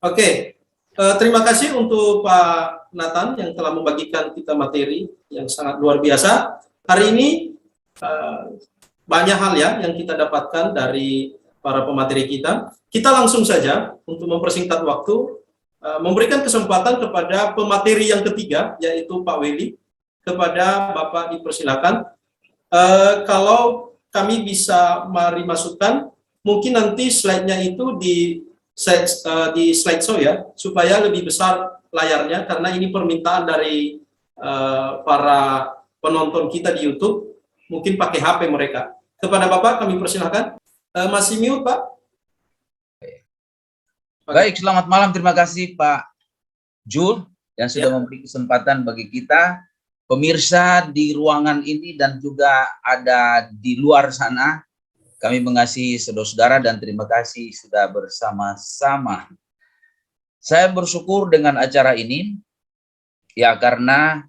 Oke, terima kasih untuk Pak Nathan yang telah membagikan kita materi yang sangat luar biasa. Hari ini banyak hal ya yang kita dapatkan dari para pemateri kita. Kita langsung saja untuk mempersingkat waktu, memberikan kesempatan kepada pemateri yang ketiga, yaitu Pak Willy. Kepada Bapak dipersilakan. Kalau kami bisa mari masukkan, mungkin nanti slide-nya itu di slideshow ya, supaya lebih besar layarnya, karena ini permintaan dari para penonton kita di YouTube, mungkin pakai HP mereka. Kepada Bapak kami persilahkan. Masih mute, Pak? Baik, selamat malam. Terima kasih Pak Jul yang sudah memberi kesempatan bagi kita, pemirsa di ruangan ini dan juga ada di luar sana. Kami mengasihi saudara-saudara dan terima kasih sudah bersama-sama. Saya bersyukur dengan acara ini, ya karena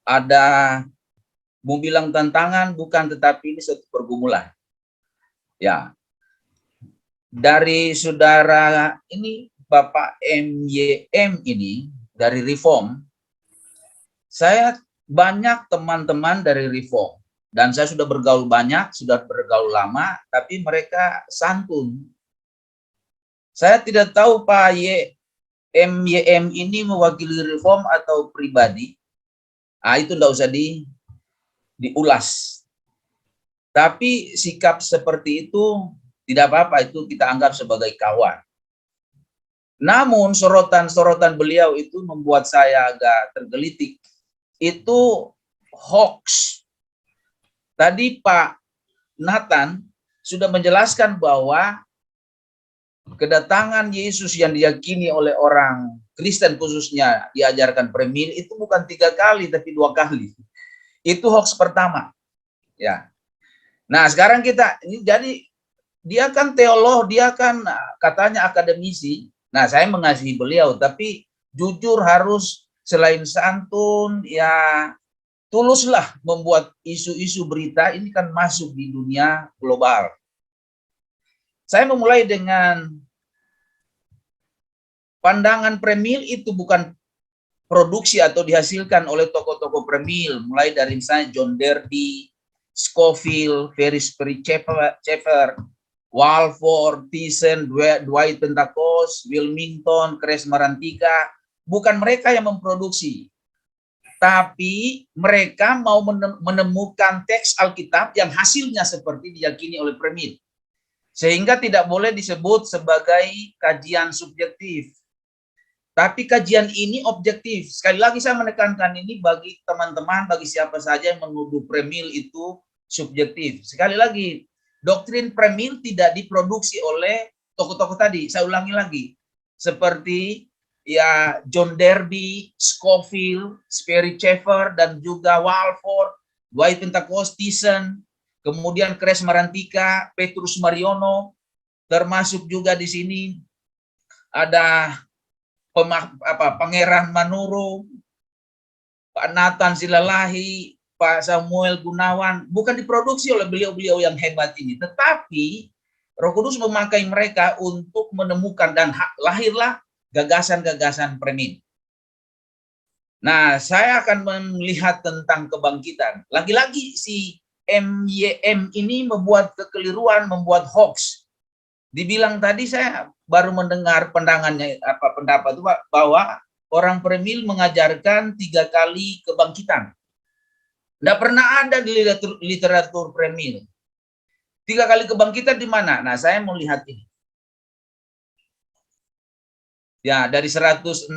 ada, mau bilang tantangan bukan, tetapi ini suatu pergumulan. Ya, dari saudara ini, Bapak MYM ini, dari Reform, saya banyak teman-teman dari Reform. Dan saya sudah bergaul banyak, sudah bergaul lama, tapi mereka santun. Saya tidak tahu Pak MYM ini mewakili Reform atau pribadi. Ah, itu tidak usah diulas. Tapi sikap seperti itu tidak apa-apa, itu kita anggap sebagai kawan. Namun sorotan-sorotan beliau itu membuat saya agak tergelitik. Itu hoax. Tadi Pak Nathan sudah menjelaskan bahwa kedatangan Yesus yang diyakini oleh orang Kristen khususnya diajarkan premil itu bukan 3 kali tapi 2 kali. Itu hoax pertama. Ya. Nah, sekarang kita ini jadi dia kan teolog, dia kan katanya akademisi. Nah, saya mengasihi beliau, tapi jujur harus selain santun, ya tuluslah membuat isu-isu berita ini kan masuk di dunia global. Saya memulai dengan pandangan premil itu bukan produksi atau dihasilkan oleh tokoh-tokoh premil, mulai dari misalnya John Derby, Scofield, Ferris Perry Schaeffer, Walford, Thyssen, Dwight Pentecost, Wilmington, Cres Marantika. Bukan mereka yang memproduksi, tapi mereka mau menemukan teks Alkitab yang hasilnya seperti diyakini oleh premil. Sehingga tidak boleh disebut sebagai kajian subjektif. Tapi kajian ini objektif. Sekali lagi saya menekankan ini bagi teman-teman, bagi siapa saja yang menuduh premil itu subjektif. Sekali lagi, doktrin premil tidak diproduksi oleh tokoh-tokoh tadi. Saya ulangi lagi. Seperti ya John Derby, Scofield, Perry Schaeffer, dan juga Walford, Dwight Pentecost, Thyssen, kemudian Cres Marantika, Petrus Mariono, termasuk juga di sini ada Pangeran Manuro, Pak Nathan Silalahi, Pak Samuel Gunawan, bukan diproduksi oleh beliau-beliau yang hebat ini, tetapi Roh Kudus memakai mereka untuk menemukan dan lahirlah gagasan-gagasan premil. Nah, saya akan melihat tentang kebangkitan. Lagi-lagi si MYM ini membuat kekeliruan, membuat hoax. Dibilang tadi saya baru mendengar pandangannya pendapat itu Pak, bahwa orang premil mengajarkan 3 kali kebangkitan. Tidak pernah ada di literatur premil. 3 kali kebangkitan di mana? Nah, saya melihat ini. Ya, dari 164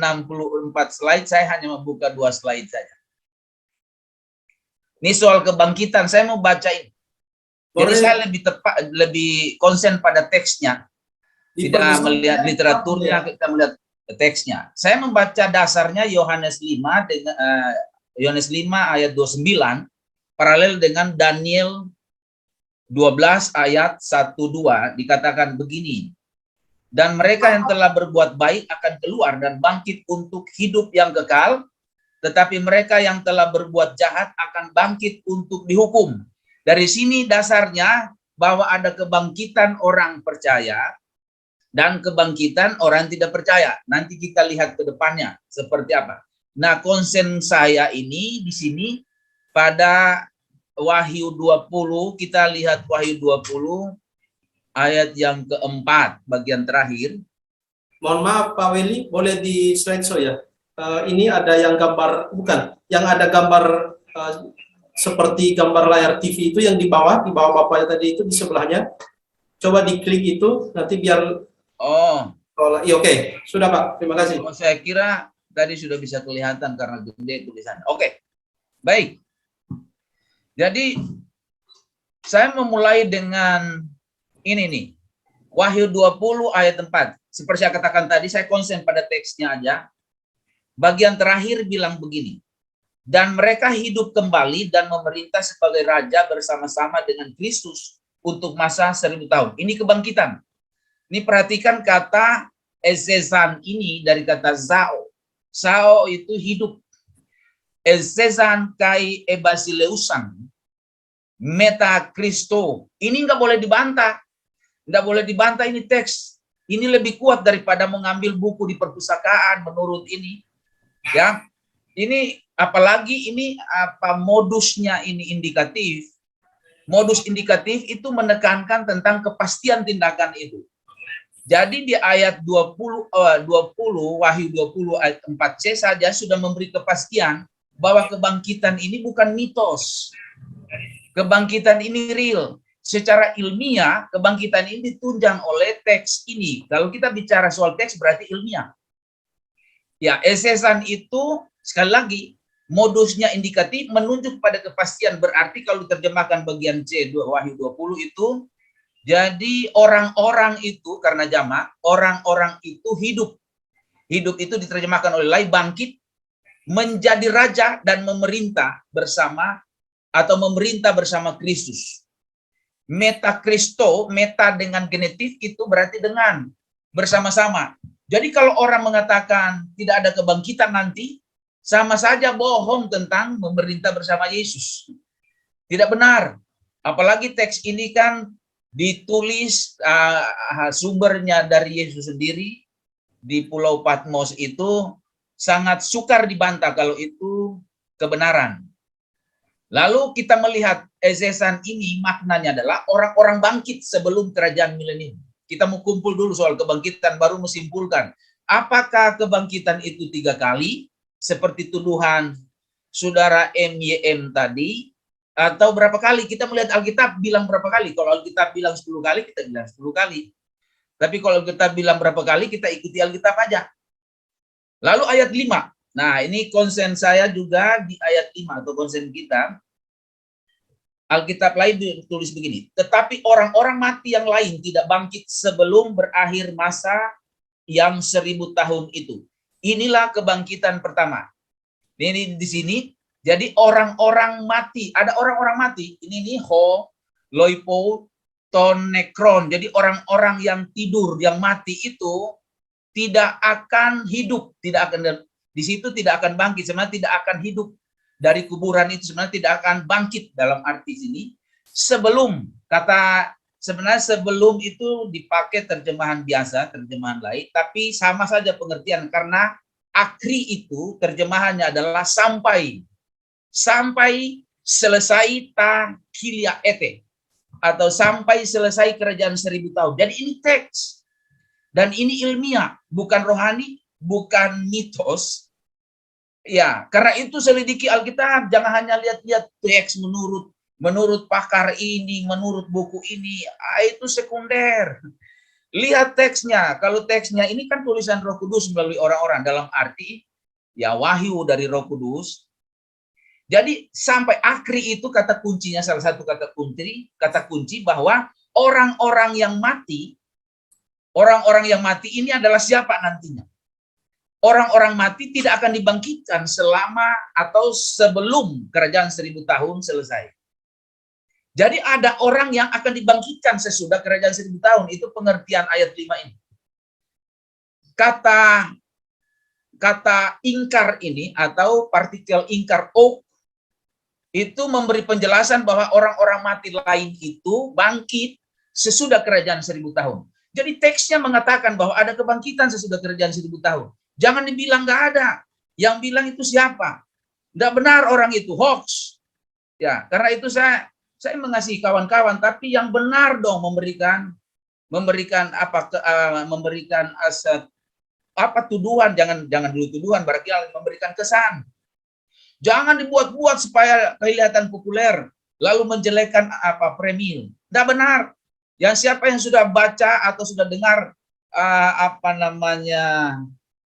slide saya hanya membuka 2 slide saja. Ini soal kebangkitan, saya mau baca ini. Jadi saya lebih konsen pada teksnya. Tidak melihat literaturnya, kita melihat teksnya. Saya membaca dasarnya Yohanes 5 dengan Yohanes 5 ayat 29 paralel dengan Daniel 12 ayat 1-2 dikatakan begini. Dan mereka yang telah berbuat baik akan keluar dan bangkit untuk hidup yang kekal, tetapi mereka yang telah berbuat jahat akan bangkit untuk dihukum. Dari sini dasarnya bahwa ada kebangkitan orang percaya dan kebangkitan orang tidak percaya. Nanti kita lihat ke depannya seperti apa. Nah, konsen saya ini di sini pada Wahyu 20, kita lihat Wahyu 20 ayat yang keempat, bagian terakhir. Mohon maaf Pak Willy, boleh di slideshow ya? Ini ada yang gambar, bukan, yang ada gambar seperti gambar layar TV itu yang di bawah bapaknya tadi itu di sebelahnya. Coba diklik itu, nanti biar. Oh, Iya, oke. Sudah Pak, terima kasih. oh, saya kira tadi sudah bisa kelihatan karena gede tulisan. Oke, baik. Jadi saya memulai dengan ini nih, Wahyu 20 ayat 4. Seperti saya katakan tadi, saya konsen pada teksnya aja. Bagian terakhir bilang begini, dan mereka hidup kembali dan memerintah sebagai raja bersama-sama dengan Kristus untuk masa 1000 tahun. Ini kebangkitan. Ini perhatikan kata esesan ini dari kata zao. Zao itu hidup. Esesan kai ebasileusan. Meta Kristo. Ini nggak boleh dibantah. Nggak boleh dibantah, ini teks. Ini lebih kuat daripada mengambil buku di perpustakaan menurut ini. Ya, ini apalagi ini apa modusnya ini indikatif. Modus indikatif itu menekankan tentang kepastian tindakan itu. Jadi di ayat 20 Wahyu 20 ayat 4c saja sudah memberi kepastian bahwa kebangkitan ini bukan mitos. Kebangkitan ini real. Secara ilmiah, kebangkitan ini ditunjang oleh teks ini. Kalau kita bicara soal teks berarti ilmiah. Ya, esesan itu sekali lagi modusnya indikatif menunjuk pada kepastian, berarti kalau diterjemahkan bagian C Wahyu 20 itu jadi orang-orang itu karena jamak, orang-orang itu hidup. Hidup itu diterjemahkan oleh lain bangkit menjadi raja dan memerintah bersama atau memerintah bersama Kristus. Meta Kristo, meta dengan genetif itu berarti dengan bersama-sama. Jadi kalau orang mengatakan tidak ada kebangkitan nanti, sama saja bohong tentang memerintah bersama Yesus. Tidak benar. Apalagi teks ini kan ditulis sumbernya dari Yesus sendiri di Pulau Patmos itu sangat sukar dibantah kalau itu kebenaran. Lalu kita melihat esesan ini maknanya adalah orang-orang bangkit sebelum kerajaan milenium. Kita mau kumpul dulu soal kebangkitan baru menyimpulkan. Apakah kebangkitan itu 3 kali seperti tuduhan saudara MYM tadi atau berapa kali? Kita melihat Alkitab bilang berapa kali. Kalau Alkitab bilang 10 kali, kita bilang 10 kali. Tapi kalau kita bilang berapa kali, kita ikuti Alkitab aja. Lalu ayat 5. Nah, ini konsen saya juga di ayat 5 atau konsen kita. Alkitab lain ditulis begini, tetapi orang-orang mati yang lain tidak bangkit sebelum berakhir masa yang 1000 tahun itu. Inilah kebangkitan pertama. Ini di sini, jadi orang-orang mati, ada orang-orang mati. Ini nih ho, loipo, tonekron. Jadi orang-orang yang tidur, yang mati itu tidak akan hidup, tidak akan di situ tidak akan bangkit, sebenarnya tidak akan hidup dari kuburan itu, sebenarnya tidak akan bangkit dalam arti sini. Sebelum kata sebenarnya sebelum itu dipakai terjemahan biasa, terjemahan lain, tapi sama saja pengertian karena akri itu terjemahannya adalah sampai selesai ta kilia ete atau sampai selesai kerajaan 1000 tahun. Jadi ini teks. Dan ini ilmiah, bukan rohani, bukan mitos. Ya, karena itu selidiki Alkitab, jangan hanya lihat-lihat teks menurut pakar ini, menurut buku ini, itu sekunder. Lihat teksnya. Kalau teksnya ini kan tulisan Roh Kudus melalui orang-orang dalam arti ya wahyu dari Roh Kudus. Jadi sampai akri itu kata kuncinya, salah satu kata kunci bahwa orang-orang yang mati ini adalah siapa nantinya? Orang-orang mati tidak akan dibangkitkan selama atau sebelum kerajaan 1000 tahun selesai. Jadi ada orang yang akan dibangkitkan sesudah kerajaan 1000 tahun. Itu pengertian ayat 5 ini. Kata ingkar ini atau partikel ingkar ok itu memberi penjelasan bahwa orang-orang mati lain itu bangkit sesudah kerajaan 1000 tahun. Jadi teksnya mengatakan bahwa ada kebangkitan sesudah kerajaan 1000 tahun. Jangan dibilang nggak ada. Yang bilang itu siapa? Nggak benar orang itu, hoax. Ya, karena itu saya mengasihi kawan-kawan, tapi yang benar dong memberikan tuduhan, jangan dulu tuduhan, barangkali memberikan kesan. Jangan dibuat-buat supaya kelihatan populer, lalu menjelekkan premil. Tidak benar. Yang siapa yang sudah baca atau sudah dengar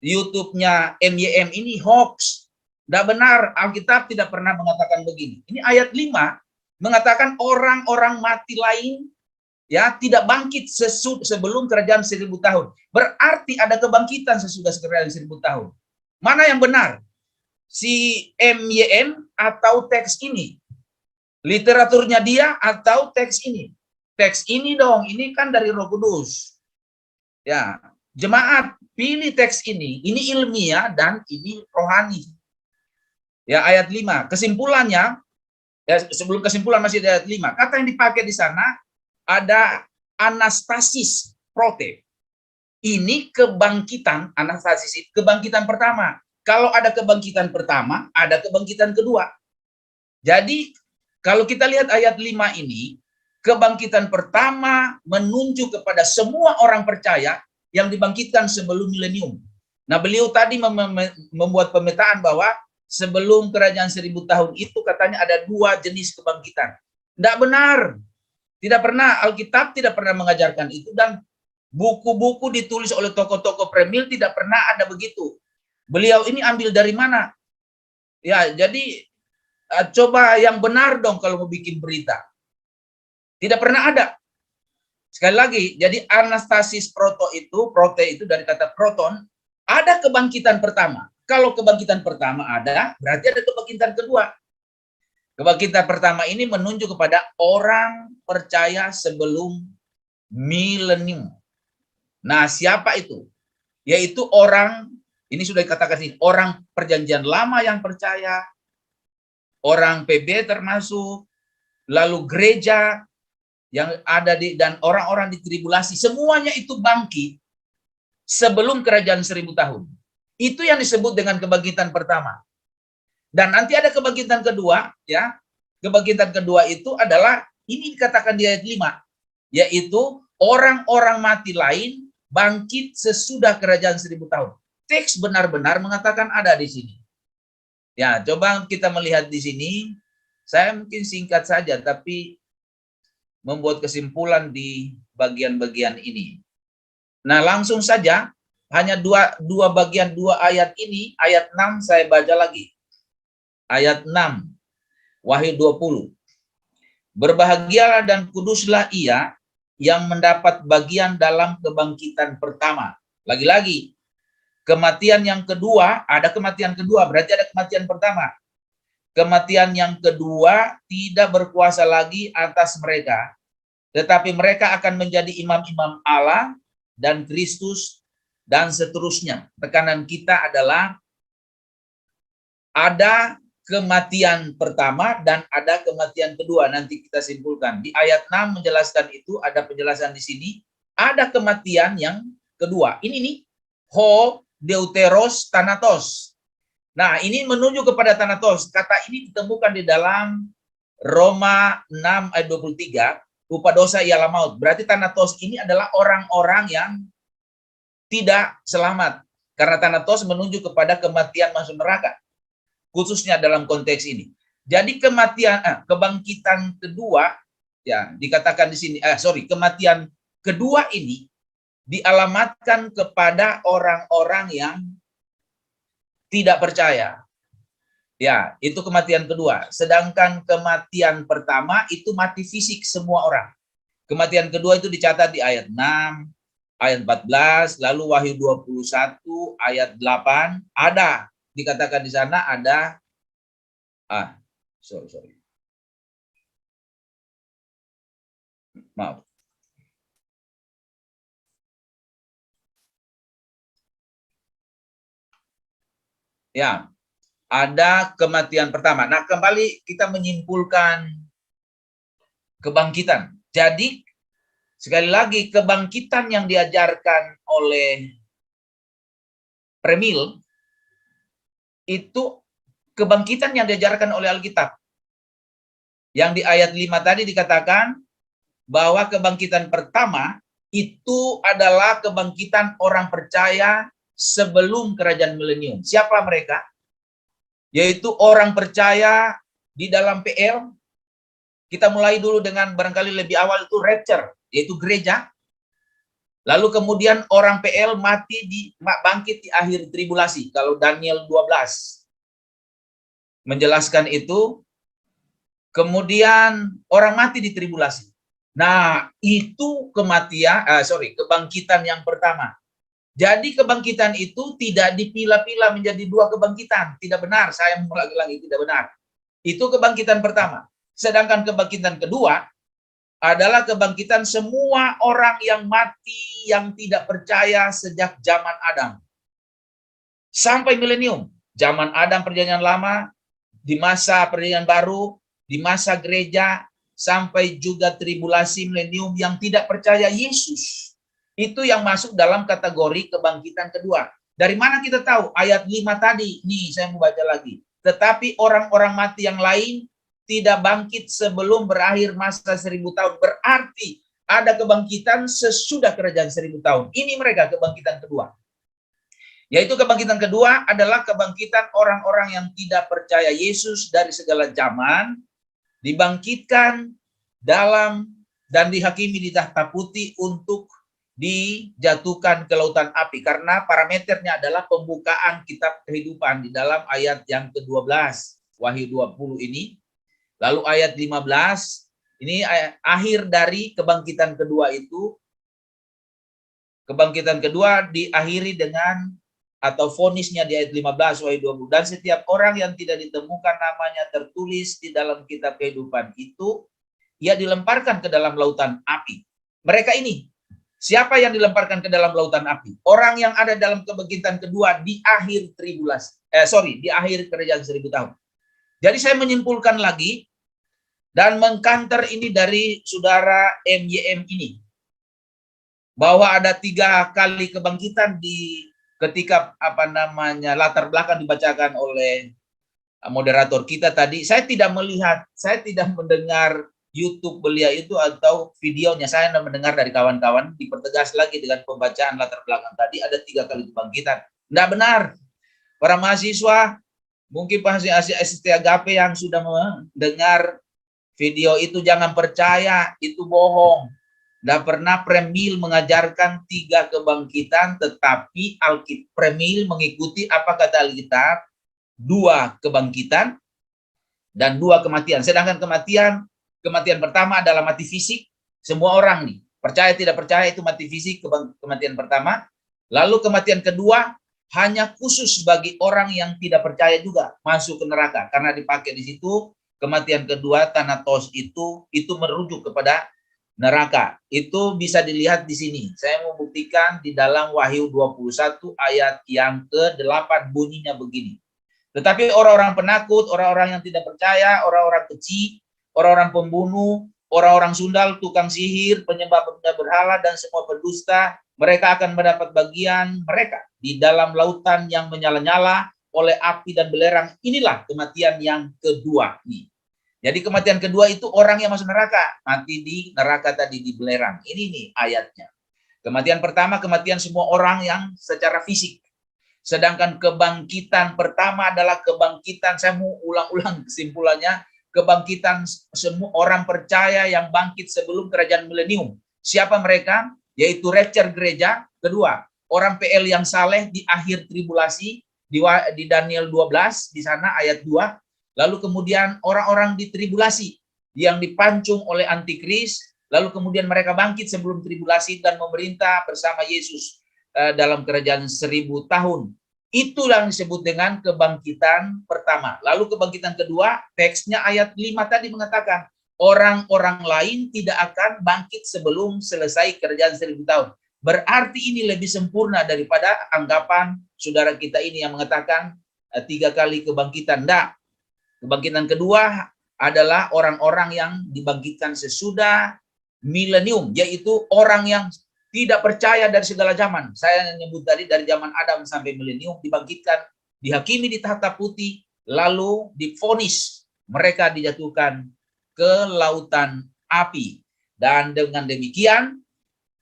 YouTube-nya MYM ini hoax. Tidak benar. Alkitab tidak pernah mengatakan begini. Ini ayat 5 mengatakan orang-orang mati lain ya tidak bangkit sebelum kerajaan 1000 tahun. Berarti ada kebangkitan sesudah kerajaan 1000 tahun. Mana yang benar? Si MYM atau teks ini? Literaturnya dia atau teks ini? Teks ini dong, ini kan dari Roh Kudus. Ya, jemaat pilih teks ini ilmiah dan ini rohani. Ya, ayat 5. Kesimpulannya, ya sebelum kesimpulan masih ada ayat 5. Kata yang dipakai di sana ada anastasis prote. Ini kebangkitan, anastasis, kebangkitan pertama. Kalau ada kebangkitan pertama, ada kebangkitan kedua. Jadi, kalau kita lihat ayat 5 ini, kebangkitan pertama menunjuk kepada semua orang percaya yang dibangkitkan sebelum milenium. Nah, beliau tadi membuat pemetaan bahwa sebelum kerajaan 1000 tahun itu katanya ada 2 jenis kebangkitan. Tidak benar. Tidak pernah, Alkitab tidak pernah mengajarkan itu, dan buku-buku ditulis oleh tokoh-tokoh premil tidak pernah ada begitu. Beliau ini ambil dari mana? Ya, jadi coba yang benar dong kalau mau bikin berita. Tidak pernah ada. Sekali lagi, jadi anastasis prote itu dari kata proton, ada kebangkitan pertama. Kalau kebangkitan pertama ada, berarti ada kebangkitan kedua. Kebangkitan pertama ini menunjuk kepada orang percaya sebelum milenium. Nah, siapa itu? Yaitu orang, ini sudah dikatakan sini, orang perjanjian lama yang percaya, orang PB termasuk, lalu gereja yang ada dan orang-orang di tribulasi, semuanya itu bangkit sebelum kerajaan 1000 tahun. Itu yang disebut dengan kebangkitan pertama. Dan nanti ada kebangkitan kedua, ya. Kebangkitan kedua itu adalah ini dikatakan di ayat 5, yaitu orang-orang mati lain bangkit sesudah kerajaan 1000 tahun. Teks benar-benar mengatakan ada di sini. Ya, coba kita melihat di sini. Saya mungkin singkat saja, tapi membuat kesimpulan di bagian-bagian ini. Nah, langsung saja, hanya dua ayat ini, ayat 6 saya baca lagi. Ayat 6, Wahyu 20. Berbahagialah dan kuduslah ia yang mendapat bagian dalam kebangkitan pertama. Lagi-lagi, kematian yang kedua, ada kematian kedua, berarti ada kematian pertama. Kematian yang kedua tidak berkuasa lagi atas mereka, tetapi mereka akan menjadi imam-imam Allah dan Kristus dan seterusnya. Tekanan kita adalah ada kematian pertama dan ada kematian kedua. Nanti kita simpulkan. Di ayat 6 menjelaskan itu, ada penjelasan di sini. Ada kematian yang kedua. Ini nih, ho deuteros thanatos. Nah, ini menunjuk kepada thanatos. Kata ini ditemukan di dalam Roma 6 ayat 23. Upah dosa ialah maut. Berarti thanatos ini adalah orang-orang yang tidak selamat. Karena thanatos menunjuk kepada kematian masuk neraka. Khususnya dalam konteks ini. Jadi kebangkitan kedua, ya dikatakan di sini, kematian kedua ini dialamatkan kepada orang-orang yang tidak percaya. Ya, itu kematian kedua. Sedangkan kematian pertama itu mati fisik semua orang. Kematian kedua itu dicatat di ayat 6, ayat 14, lalu Wahyu 21, ayat 8, ada. Dikatakan di sana ada maaf. Ya, ada kematian pertama. Nah, kembali kita menyimpulkan kebangkitan. Jadi Sekali lagi, kebangkitan yang diajarkan oleh Premil itu kebangkitan yang diajarkan oleh Alkitab. Yang di ayat 5 tadi dikatakan bahwa kebangkitan pertama itu adalah kebangkitan orang percaya sebelum kerajaan milenium. Siapa mereka? Yaitu orang percaya di dalam PL. Kita mulai dulu dengan barangkali lebih awal itu rapture, yaitu gereja. Lalu kemudian orang PL bangkit di akhir tribulasi. Kalau Daniel 12 menjelaskan itu, kemudian orang mati di tribulasi. Nah, itu kebangkitan yang pertama. Jadi kebangkitan itu tidak dipilah-pilah menjadi dua kebangkitan. Tidak benar, saya mengulangi, tidak benar. Itu kebangkitan pertama. Sedangkan kebangkitan kedua adalah kebangkitan semua orang yang mati, yang tidak percaya sejak zaman Adam. Sampai milenium. Zaman Adam perjanjian lama, di masa perjanjian baru, di masa gereja, sampai juga tribulasi milenium yang tidak percaya Yesus. Itu yang masuk dalam kategori kebangkitan kedua. Dari mana kita tahu? Ayat 5 tadi, nih saya mau baca lagi. Tetapi orang-orang mati yang lain tidak bangkit sebelum berakhir masa 1000 tahun. Berarti ada kebangkitan sesudah kerajaan 1000 tahun. Ini mereka kebangkitan kedua. Yaitu kebangkitan kedua adalah kebangkitan orang-orang yang tidak percaya Yesus dari segala zaman, dibangkitkan dalam dan dihakimi di tahta putih untuk dijatuhkan ke lautan api. Karena parameternya adalah pembukaan kitab kehidupan di dalam ayat yang ke-12, Wahyu 20 ini. Lalu ayat 15, ini akhir dari kebangkitan kedua itu. Kebangkitan kedua diakhiri dengan atau vonisnya di ayat 15 Wahyu 20. Dan setiap orang yang tidak ditemukan namanya tertulis di dalam kitab kehidupan itu, ia dilemparkan ke dalam lautan api. Mereka ini, siapa yang dilemparkan ke dalam lautan api? Orang yang ada dalam kebangkitan kedua di akhir tribulasi. Di akhir kerajaan 1000 tahun. Jadi saya menyimpulkan lagi dan mengkanter ini dari saudara MYM ini, bahwa ada 3 kali kebangkitan di ketika latar belakang dibacakan oleh moderator kita tadi. Saya tidak melihat, saya tidak mendengar YouTube beliau itu atau videonya. Saya mendengar dari kawan-kawan, dipertegas lagi dengan pembacaan latar belakang tadi, ada 3 kali kebangkitan. Tidak benar. Para mahasiswa, mungkin mahasiswa STAGP yang sudah mendengar video itu jangan percaya, itu bohong. Tidak pernah Premil mengajarkan 3 kebangkitan, tetapi Premil mengikuti apa kata Alkitab, 2 kebangkitan dan 2 kematian. Sedangkan kematian pertama adalah mati fisik. Semua orang nih, percaya tidak percaya itu mati fisik, kematian pertama. Lalu kematian kedua hanya khusus bagi orang yang tidak percaya juga masuk ke neraka, karena dipakai di situ. Kematian kedua, Thanatos itu merujuk kepada neraka. Itu bisa dilihat di sini. Saya mau buktikan di dalam Wahyu 21 ayat yang ke-8, bunyinya begini. Tetapi orang-orang penakut, orang-orang yang tidak percaya, orang-orang keji, orang-orang pembunuh, orang-orang sundal, tukang sihir, penyembah berhala, dan semua pendusta, mereka akan mendapat bagian mereka di dalam lautan yang menyala-nyala oleh api dan belerang. Inilah kematian yang kedua nih. Jadi kematian kedua itu orang yang masuk neraka, mati di neraka tadi di belerang. Ini nih ayatnya. Kematian pertama, kematian semua orang yang secara fisik. Sedangkan kebangkitan pertama adalah kebangkitan, saya mau ulang-ulang kesimpulannya, kebangkitan semua orang percaya yang bangkit sebelum kerajaan milenium. Siapa mereka? Yaitu rapture gereja. Kedua, orang PL yang saleh di akhir tribulasi, di Daniel 12, di sana ayat 2. Lalu kemudian orang-orang di tribulasi yang dipancung oleh antikris, lalu kemudian mereka bangkit sebelum tribulasi dan memerintah bersama Yesus dalam kerajaan 1000 tahun. Itu yang disebut dengan kebangkitan pertama. Lalu kebangkitan kedua, teksnya ayat 5 tadi mengatakan, orang-orang lain tidak akan bangkit sebelum selesai kerajaan 1000 tahun. Berarti ini lebih sempurna daripada anggapan saudara kita ini yang mengatakan 3 kali kebangkitan. Tidak. Kebangkitan kedua adalah orang-orang yang dibangkitkan sesudah milenium, yaitu orang yang tidak percaya dari segala zaman. Saya nyebut tadi dari zaman Adam sampai milenium dibangkitkan, dihakimi di tahta putih, lalu divonis mereka dijatuhkan ke lautan api. Dan dengan demikian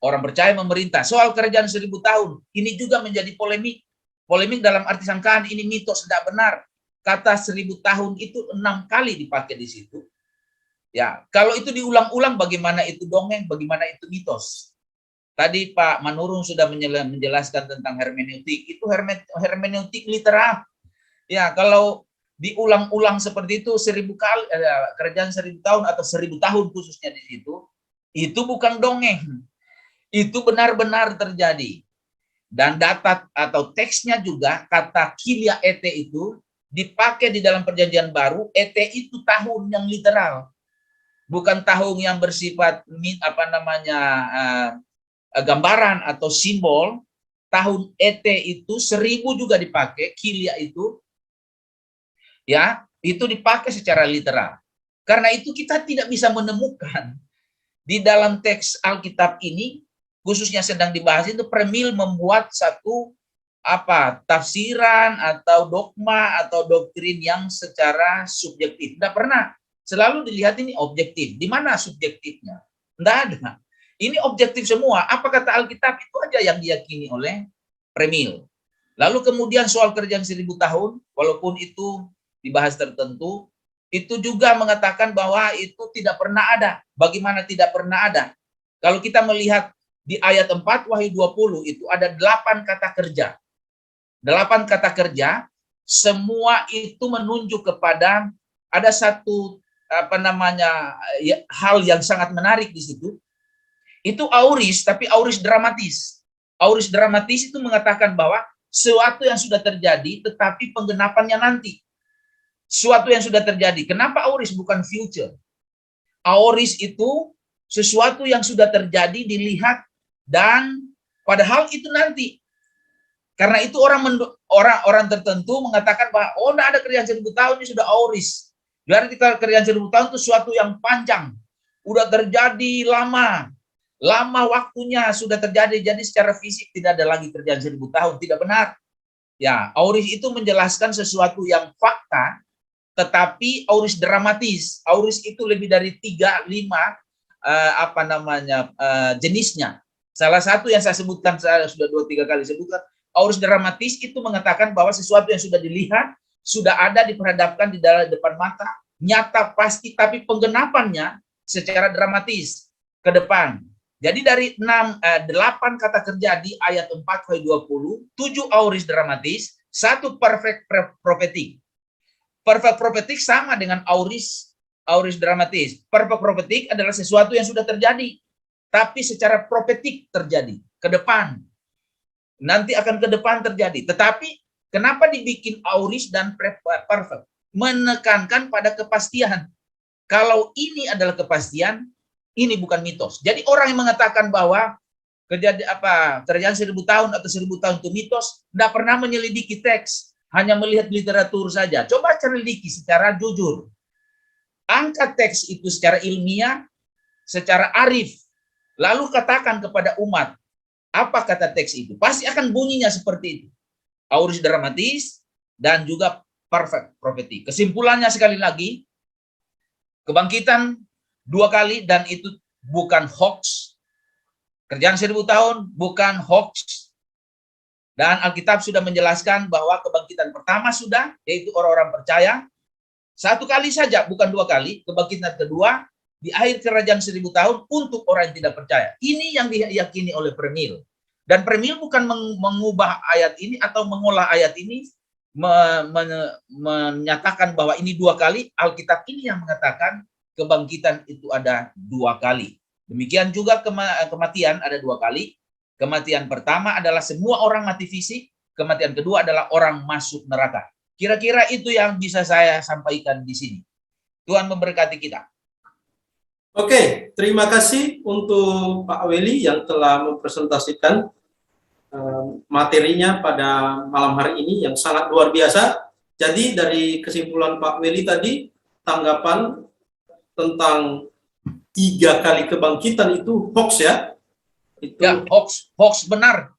orang percaya memerintah. Soal kerajaan 1000 tahun, ini juga menjadi polemik. Polemik dalam arti sangkaan ini mitos, tidak benar. Kata 1000 tahun itu 6 kali dipakai di situ. Ya, kalau itu diulang-ulang bagaimana itu dongeng, bagaimana itu mitos. Tadi Pak Manurung sudah menjelaskan tentang hermeneutik. Itu hermeneutik literal. Ya, kalau diulang-ulang seperti itu 1000 kali, kerajaan 1000 tahun atau 1000 tahun khususnya di situ, itu bukan dongeng. Itu benar-benar terjadi. Dan data atau teksnya juga, kata kilia ete itu dipakai di dalam perjanjian baru. Ete itu tahun yang literal, bukan tahun yang bersifat gambaran atau simbol. Tahun ete itu 1000 juga dipakai, kilia itu ya, itu dipakai secara literal. Karena itu kita tidak bisa menemukan di dalam teks Alkitab ini, khususnya sedang dibahas itu, Premil membuat satu tafsiran atau dogma atau doktrin yang secara subjektif. Tidak pernah. Selalu dilihat ini objektif. Di mana subjektifnya? Tidak ada. Ini objektif semua. Apa kata Alkitab itu aja yang diyakini oleh Premil. Lalu kemudian soal kerjaan 1000 tahun, walaupun itu dibahas tertentu, itu juga mengatakan bahwa itu tidak pernah ada. Bagaimana tidak pernah ada? Kalau kita melihat di ayat 4 Wahyu 20 itu ada 8 kata kerja. 8 kata kerja, semua itu menunjuk kepada ada satu hal yang sangat menarik di situ. Itu auris, tapi auris dramatis. Auris dramatis itu mengatakan bahwa sesuatu yang sudah terjadi tetapi penggenapannya nanti. Sesuatu yang sudah terjadi. Kenapa auris bukan future? Auris itu sesuatu yang sudah terjadi dilihat dan padahal itu nanti. Karena itu orang tertentu mengatakan bahwa tidak ada kerjaan 1000 tahun, ini sudah auris. Berarti kerjaan 1000 tahun itu sesuatu yang panjang. Udah terjadi lama. Lama waktunya sudah terjadi, jadi secara fisik tidak ada lagi kerjaan 1000 tahun. Tidak benar. Ya, auris itu menjelaskan sesuatu yang fakta, tetapi auris dramatis. Auris itu lebih dari 3-5 jenisnya. Salah satu yang saya sebutkan, saya sudah 2-3 kali sebutkan, auris dramatis itu mengatakan bahwa sesuatu yang sudah dilihat, sudah ada diperhadapkan di dalam depan mata, nyata pasti, tapi penggenapannya secara dramatis ke depan. Jadi dari 8 kata kerja di ayat 4 Wahyu 20, 7 auris dramatis, 1 perfect prophetic. Perfect prophetic sama dengan auris dramatis. Perfect prophetic adalah sesuatu yang sudah terjadi, tapi secara prophetic terjadi ke depan. Nanti akan ke depan terjadi. Tetapi kenapa dibikin auris dan perfect? Menekankan pada kepastian. Kalau ini adalah kepastian, ini bukan mitos. Jadi orang yang mengatakan bahwa kerjaan 1000 tahun atau 1000 tahun itu mitos, tidak pernah menyelidiki teks, hanya melihat literatur saja. Coba selidiki secara jujur. Angkat teks itu secara ilmiah, secara arif, lalu katakan kepada umat, apa kata teks itu? Pasti akan bunyinya seperti itu. Auris dramatis dan juga perfect prophetic. Kesimpulannya sekali lagi, kebangkitan 2 kali dan itu bukan hoax. Kerjaan 1000 tahun bukan hoax. Dan Alkitab sudah menjelaskan bahwa kebangkitan pertama sudah, yaitu orang-orang percaya. 1 kali saja, bukan 2 kali. Kebangkitan kedua di akhir kerajaan 1000 tahun untuk orang yang tidak percaya. Ini yang diyakini oleh Premil. Dan Premil bukan mengubah ayat ini atau mengolah ayat ini, menyatakan bahwa ini 2 kali. Alkitab ini yang mengatakan kebangkitan itu ada 2 kali. Demikian juga kematian ada 2 kali. Kematian pertama adalah semua orang mati fisik. Kematian kedua adalah orang masuk neraka. Kira-kira itu yang bisa saya sampaikan di sini. Tuhan memberkati kita. Oke, terima kasih untuk Pak Weli yang telah mempresentasikan materinya pada malam hari ini yang sangat luar biasa. Jadi dari kesimpulan Pak Weli tadi, tanggapan tentang 3 kali kebangkitan itu hoax ya. Itu Ya, hoax benar.